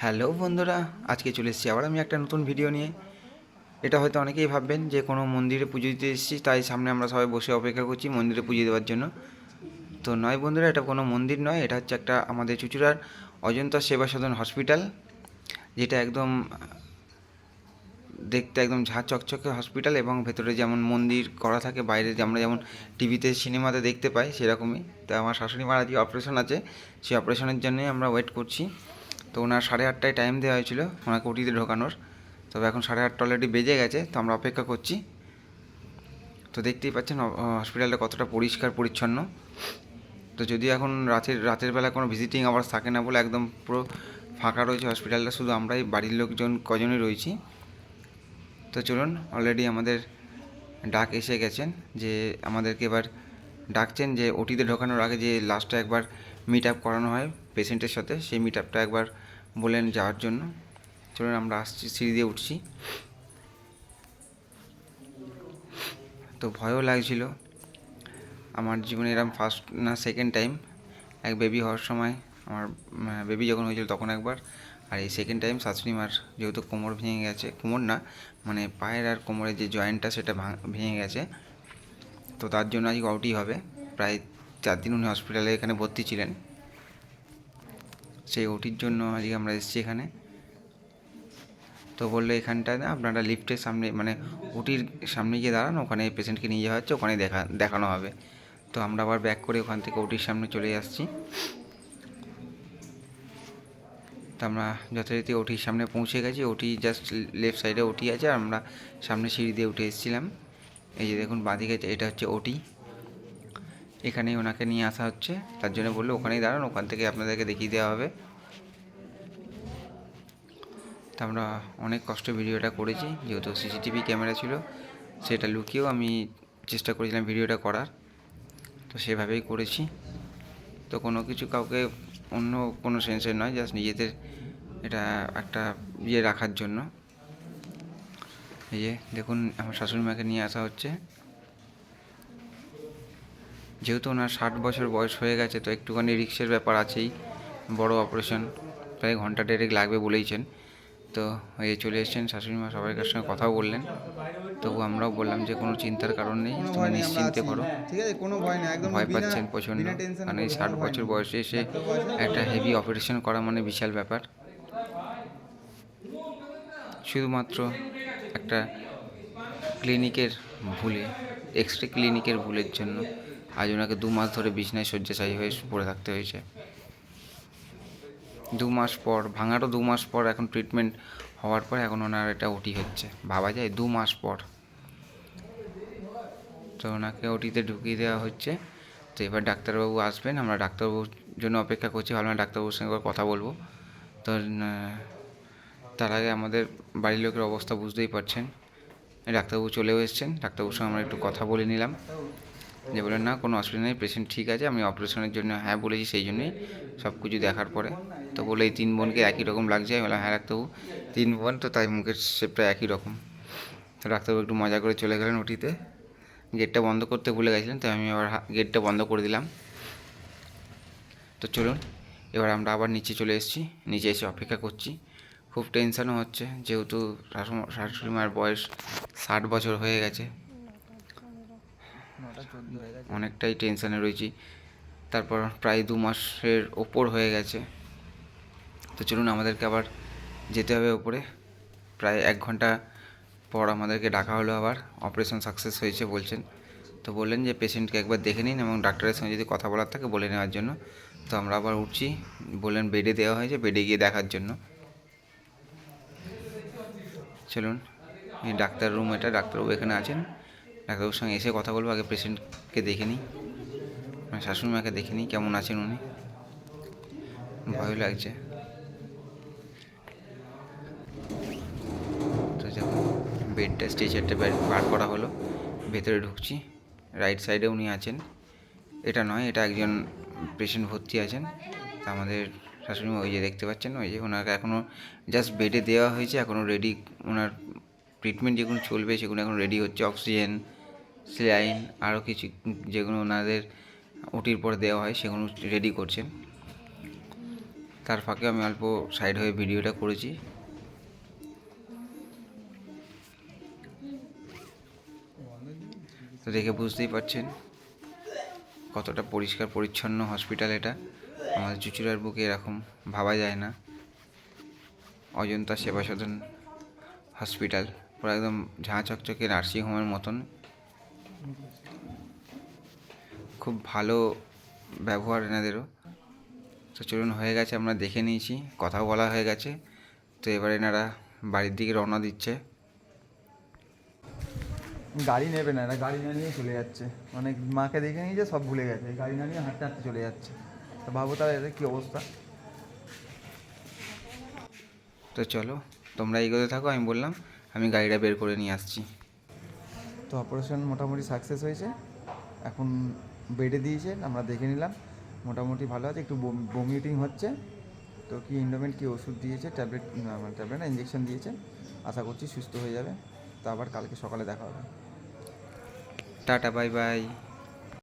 Hello বন্ধুরা, আজকে চলে এসেছি আবার আমি একটা নতুন ভিডিও নিয়ে। এটা হয়তো অনেকেই ভাববেন যে কোনো মন্দিরে পুজো দিতে এসেছি, তাই সামনে আমরা সবাই বসে অপেক্ষা করছি মন্দিরে পুজো দেওয়ার জন্য। তো নয় বন্ধুরা, এটা কোনো মন্দির নয়, এটা হচ্ছে একটা আমাদের চুঁচুড়ার অজন্তা সেবা সদন হসপিটাল, যেটা একদম দেখতে একদম ঝাঁ চকচকে হসপিটাল, এবং ভেতরে যেমন মন্দির করা থাকে, বাইরে আমরা যেমন টিভিতে সিনেমাতে দেখতে পাই সেরকমই। তো আমার শাশুড়ি মার আজকে অপারেশন আছে, সেই অপারেশনের জন্যই আমরা ওয়েট করছি। তো ওনার 8:30টায় টাইম দেওয়া হয়েছিল ওনাকে ওটিতে ঢোকানোর, তবে এখন 8:30 অলরেডি বেজে গেছে, তো আমরা অপেক্ষা করছি। তো দেখতেই পাচ্ছেন হসপিটালটা কতটা পরিষ্কার পরিচ্ছন্ন। তো যদি এখন রাতের বেলা কোনো ভিজিটিং আওয়ার্স থাকে না বলে একদম পুরো ফাঁকা রয়েছে হসপিটালটা, শুধু আমরাই বাড়ির লোকজন কজনই রয়েছি। তো চলুন, অলরেডি আমাদের ডাক এসে গেছেন যে আমাদেরকে এবার ডাকছেন যে ওটিতে ঢোকানোর আগে যে লাস্টে একবার মিট আপ করানো হয় পেশেন্টের সাথে, সেই মিট আপটা একবার বলেন যাওয়ার জন্য। চলুন আমরা আসছি, সিঁড়ি দিয়ে উঠছি। তো ভয়ও লাগছিল, আমার জীবনে এরকম ফার্স্ট না সেকেন্ড টাইম। এক বেবি হওয়ার সময় আমার বেবি যখন হয়েছিল তখন একবার, আর এই সেকেন্ড টাইম শাশুড়ি মার যেহেতু কোমর ভেঙে গেছে, কোমর না মানে পায়ের আর কোমরের যে জয়েন্টটা সেটা ভেঙে গেছে, তো তার জন্য আজকে ওটি হবে। প্রায় 4 দিন উনি হসপিটালে এখানে ভর্তি ছিলেন, সেই ওটির জন্য আজকে আমরা এসেছি এখানে। তো বললো এখানটায় না আপনারা লিফটের সামনে মানে ওটির সামনে গিয়ে দাঁড়ান, ওখানে পেশেন্টকে নিয়ে যাওয়া হচ্ছে, ওখানে দেখানো হবে। তো আমরা আবার ব্যাক করে ওখান থেকে ওটির সামনে চলে আসছি। তো আমরা যথারীতি ওটির সামনে পৌঁছে গেছি, ওটি জাস্ট লেফট সাইডে ওটি আছে, আর আমরা সামনে সিঁড়ি দিয়ে উঠে এসেছিলাম। এই যে দেখুন বাঁদিকে এটা হচ্ছে ওটি, এখানেই ওনাকে নিয়ে আসা হচ্ছে, তার জন্য বললো ওখানেই দাঁড়ান, ওখান থেকে আপনাদেরকে দেখিয়ে দেওয়া হবে। তো আমরা অনেক কষ্ট ভিডিওটা করেছি, যেহেতু সিসিটিভি ক্যামেরা ছিল, সেটা লুকিয়েও আমি চেষ্টা করেছিলাম ভিডিওটা করার, তো সেভাবেই করেছি। তো কোনো কিছু কাউকে অন্য কোনো সেন্সের নয়, জাস্ট নিজেদের এটা একটা ইয়ে রাখার জন্য। এই যে দেখুন আমার শাশুড়ি মাকে নিয়ে আসা হচ্ছে, যেহেতু ওনার 60 বছর বয়স হয়ে গেছে, তো একটুখানি রিস্কের ব্যাপার আছেই, বড় অপারেশন, প্রায় ঘন্টা 1.5 লাগবে বলেইছেন। তো এই চলে এসেছেন শাশুড়ি মা, সবাই কার সঙ্গে কথাও বললেন। তবু আমরাও বললাম যে কোনো চিন্তার কারণ নেই, তুমি নিশ্চিন্তে করো, ঠিক আছে, কোনো ভয় নেই, একদম ভয় পাচ্ছেন প্রচণ্ড, কারণ এই 60 বছর বয়সে এসে একটা হেভি অপারেশন করা মানে বিশাল ব্যাপার। শুধুমাত্র একটা ক্লিনিকের ভুলে, এক্সরে ক্লিনিকের ভুলের জন্য আজ ওনাকে 2 মাস ধরে বিছনায় শয্যাশায়ী হয়ে পড়ে থাকতে হয়েছে। 2 মাস পর, ভাঙারও 2 মাস পর, এখন ট্রিটমেন্ট হওয়ার পর এখন ওনার এটা ওটি হচ্ছে, ভাবা যায় 2 মাস পর। তো ওনাকে ওটিতে ঢুকিয়ে দেওয়া হচ্ছে। তো এবার ডাক্তারবাবু আসবেন, আমরা ডাক্তারবাবুর জন্য অপেক্ষা করছি, ভাবলাম ডাক্তারবাবুর সঙ্গে কথা বলবো। তো তার আগে আমাদের বাড়ির লোকের অবস্থা বুঝতেই পারছেন, ডাক্তারবাবু চলেও এসেছেন, ডাক্তারবাবুর সঙ্গে আমরা একটু কথা বলে নিলাম, যে বলেন না কোনো অসুবিধা নেই, পেশেন্ট ঠিক আছে, আমি অপারেশনের জন্য হ্যাঁ বলেছি, সেই জন্যই সব কিছু দেখার পরে। তো বলে এই 3 বোনকে একই রকম লাগছে, আমি বললাম হ্যাঁ ডাক্তারবাবু 3 বোন তো, তাই মুখের শেপটা একই রকম। তো ডাক্তারবাবু একটু মজা করে চলে গেলেন ওটিতে, গেটটা বন্ধ করতে ভুলে গেছিলেন, তাই আমি আবার গেটটা বন্ধ করে দিলাম। তো চলুন এবার আমরা আবার নিচে চলে এসেছি, নিচে এসে অপেক্ষা করছি। খুব টেনশানও হচ্ছে, যেহেতু শাশুড়ি মার বয়স 60 বছর হয়ে গেছে, অনেকটাই টেনশানে রয়েছি। তারপর প্রায় 2 মাসের ওপর হয়ে গেছে। তো চলুন আমাদেরকে আবার যেতে হবে ওপরে, প্রায় 1 ঘন্টা পর আমাদেরকে ডাকা হলো, আবার অপারেশন সাকসেস হয়েছে বলছেন। তো বললেন যে পেশেন্টকে একবার দেখে নিন এবং ডাক্তারের সঙ্গে যদি কথা বলার থাকে বলে নেওয়ার জন্য। তো আমরা আবার উঠছি, বললেন বেডে দেওয়া হয়েছে, বেডে গিয়ে দেখার জন্য। চলুন এই ডাক্তার রুম, এটা ডাক্তারবাবু এখানে আছেন, ডাক্তারবাবুর সঙ্গে এসে কথা বলবো, আগে পেশেন্টকে দেখে নিই, মানে শাশুড়ি মাকে দেখে নিই কেমন আছেন উনি, ভয় লাগছে। তো যখন বেডটা স্ট্রেচারটা বার করা হলো, ভেতরে ঢুকছি, রাইট সাইডে উনি আছেন, এটা নয়, এটা একজন পেশেন্ট ভর্তি আছেন। তা আমাদের শাশুড়ি মা ওই যে দেখতে পাচ্ছেন, ওই যে ওনাকে এখনও জাস্ট বেডে দেওয়া হয়েছে, এখনও রেডি। ওনার ট্রিটমেন্ট যেগুলো চলবে সেগুলো এখন রেডি হচ্ছে, অক্সিজেন, স্যালাইন, আরও কিছু যেগুলো ওনাদের ওটির পর দেওয়া হয় সেগুলো রেডি করছেন। তার ফাঁকে আমি অল্প সাইড হয়ে ভিডিওটা করেছি। তো দেখে বুঝতেই পারছেন কতটা পরিষ্কার পরিচ্ছন্ন হসপিটাল এটা। আমাদের চুঁচুড়ার বুকে এরকম ভাবা যায় না। অজন্তা সেবা সদন হসপিটাল পুরো একদম ঝাঁ চকচকে নার্সিংহোমের মতন। খুব ভালো ব্যবহার এনাদেরও। তো চলুন, হয়ে গেছে, আমরা দেখে নিয়েছি, কথাও বলা হয়ে গেছে। তো এবার এনারা বাড়ির দিকে রওনা দিচ্ছে। গাড়ি নেবে না, এরা গাড়ি না নিয়ে চলে যাচ্ছে। মানে মাকে দেখে নিয়েছে, সব ভুলে গেছে, গাড়ি না নিয়ে হাঁটতে হাঁটতে চলে যাচ্ছে। তো ভাবো তাহলে এদের কী অবস্থা। তো চলো, তোমরা এগোতে থাকো, আমি বললাম আমি গাড়িটা বের করে নিয়ে আসছি। তো অপারেশন মোটামুটি সাকসেস হয়েছে, এখন বেডে দিয়েছে, আমরা দেখে নিলাম, মোটামুটি ভালো আছে। একটু বমিটিং হচ্ছে, তো কি ইন্ডোমেন্ট কি ওষুধ দিয়েছে, ট্যাবলেট ট্যাবলেট না ইঞ্জেকশন দিয়েছে। আশা করছি সুস্থ হয়ে যাবে। তো আবার কালকে সকালে দেখা হবে। Tata, bye bye.